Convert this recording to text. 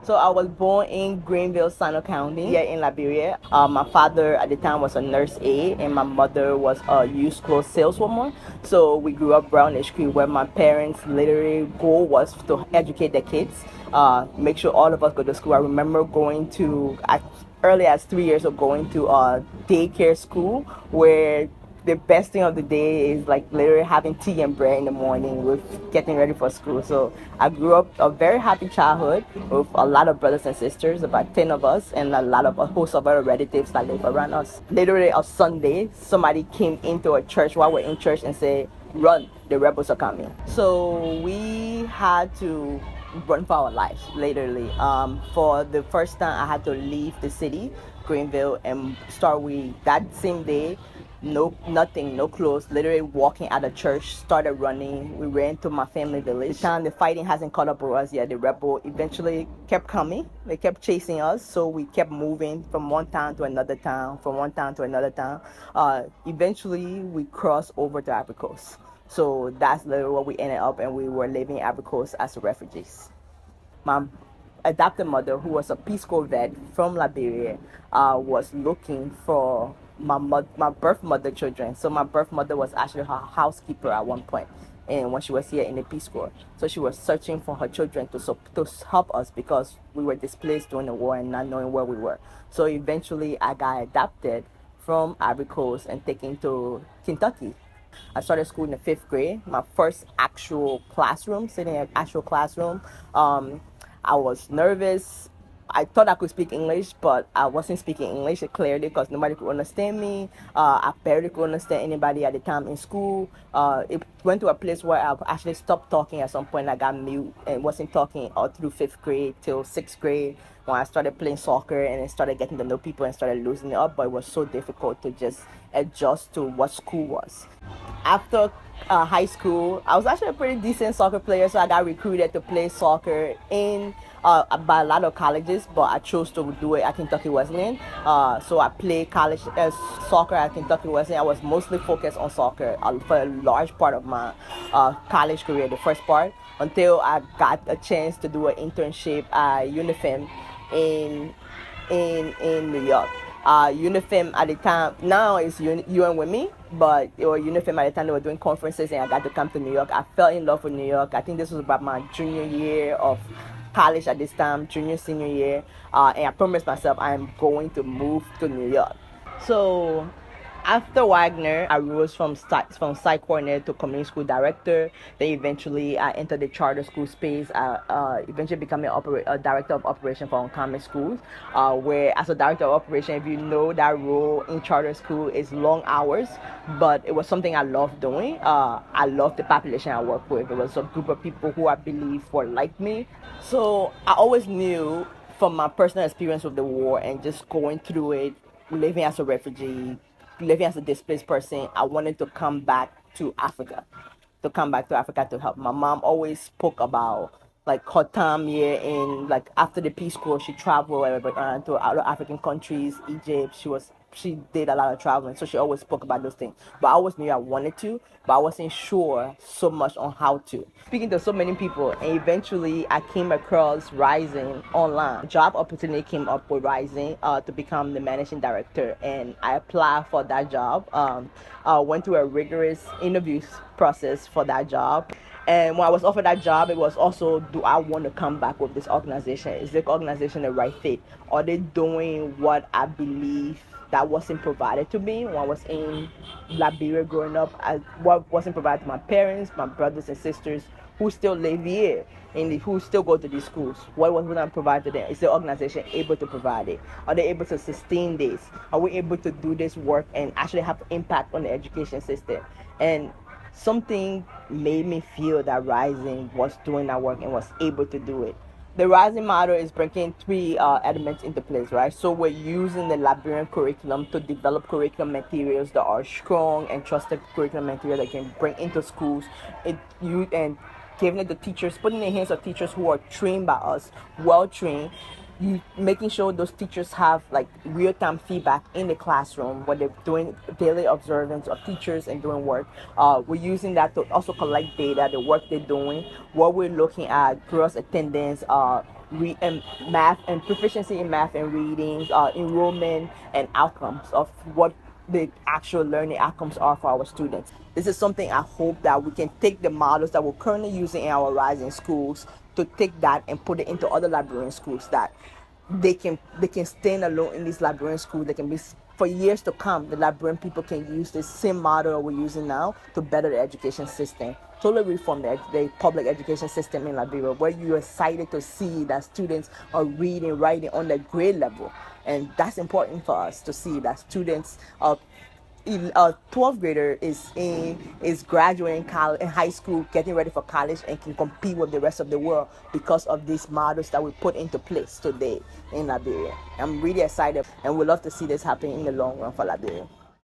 So I was born in Greenville, Sano County, here in Liberia. My father at the time was a nurse aide, and my mother was a used clothes saleswoman. So we grew up brownish creek, where my parents' literally goal was to educate their kids, make sure all of us go to school. I remember going to, early as 3 years old, going to a daycare school where the best thing of the day is like literally having tea and bread in the morning with getting ready for school. So I grew up a very happy childhood with a lot of brothers and sisters, about 10 of us, and a host of other relatives that live around us. Literally a Sunday, somebody came into a church while we're in church and said, "Run, the rebels are coming." So we had to run for our lives, literally. For the first time, I had to leave the city, Greenville, and start with that same day. No, nothing, no clothes, literally walking out of church, started running. We ran to my family village. The time the fighting hasn't caught up with us yet, the rebel eventually kept coming. They kept chasing us, so we kept moving from one town to another town, from one town to another town. Eventually, we crossed over to Ivory Coast. So that's literally where we ended up, and we were living in Ivory Coast as refugees. My adopted mother, who was a Peace Corps vet from Liberia, was looking for my birth mother children. So my birth mother was actually her housekeeper at one point, and when she was here in the Peace Corps, so she was searching for her children to help us because we were displaced during the war and not knowing where we were. So eventually, I got adopted from Ivory Coast and taken to Kentucky. I started school in the 5th grade, my first actual classroom, sitting in an actual classroom. I was nervous. I thought I could speak English, but I wasn't speaking English clearly because nobody could understand me. I barely could understand anybody at the time in school. It went to a place where I actually stopped talking at some point. I got mute and wasn't talking all through 5th grade till 6th grade, when I started playing soccer and then started getting to know people and started losing it up. But it was so difficult to just adjust to what school was. After high school, I was actually a pretty decent soccer player, so I got recruited to play soccer in by a lot of colleges, but I chose to do it at Kentucky Wesleyan. So I played college soccer at Kentucky Wesleyan. I was mostly focused on soccer for a large part of my college career, the first part, until I got a chance to do an internship at UNIFEM in New York. UNIFEM at the time, now it's UN Women, but it was UNIFEM at the time. They were doing conferences, and I got to come to New York. I fell in love with New York. I think this was about my junior year of college at this time, senior year, and I promised myself I am going to move to New York. So after Wagner, I rose from site coordinator to community school director. Then eventually I entered the charter school space. I eventually became a director of operation for Uncommon Schools, where as a director of operation, if you know that role in charter school is long hours, but it was something I loved doing. I loved the population I worked with. It was a group of people who I believe were like me. So I always knew from my personal experience with the war and just going through it, living as a refugee, living as a displaced person, I wanted to come back to Africa, to help. My mom always spoke about like her time here in, like, after the Peace Corps, she traveled to other African countries, Egypt. She did a lot of traveling, so she always spoke about those things. But I always knew I wanted to, but I wasn't sure so much on how to. Speaking to so many people, and eventually I came across Rising online. A job opportunity came up with Rising to become the managing director, and I applied for that job. Went through a rigorous interview process for that job. And when I was offered that job, it was also, do I want to come back with this organization? Is the organization the right fit? Are they doing what I believe that wasn't provided to me when I was in Liberia growing up? What wasn't provided to my parents, my brothers and sisters who still live here and who still go to these schools? What was not provided to them? Is the organization able to provide it? Are they able to sustain this? Are we able to do this work and actually have impact on the education system? And something made me feel that Rising was doing that work and was able to do it. The Rising model is bringing three elements into place, right? So we're using the Liberian curriculum to develop curriculum materials that are strong and trusted curriculum material that can bring into schools. And giving it to teachers, putting in the hands of teachers who are trained by us, well trained, you making sure those teachers have like real-time feedback in the classroom when they're doing daily observance of teachers and doing work. We're using that to also collect data, the work they're doing, what we're looking at, gross attendance, math and proficiency in math and reading, enrollment and outcomes of what the actual learning outcomes are for our students. This is something I hope that we can take the models that we're currently using in our rising schools to take that and put it into other Liberian schools, that they can stand alone in these Liberian schools. They can be, for years to come, the Liberian people can use the same model we're using now to better the education system. Totally reform the public education system in Liberia, where you're excited to see that students are reading, writing on the grade level. And that's important for us to see that students are a 12th grader is graduating college, in high school, getting ready for college, and can compete with the rest of the world because of these models that we put into place today in Liberia. I'm really excited, and would love to see this happen in the long run for Liberia.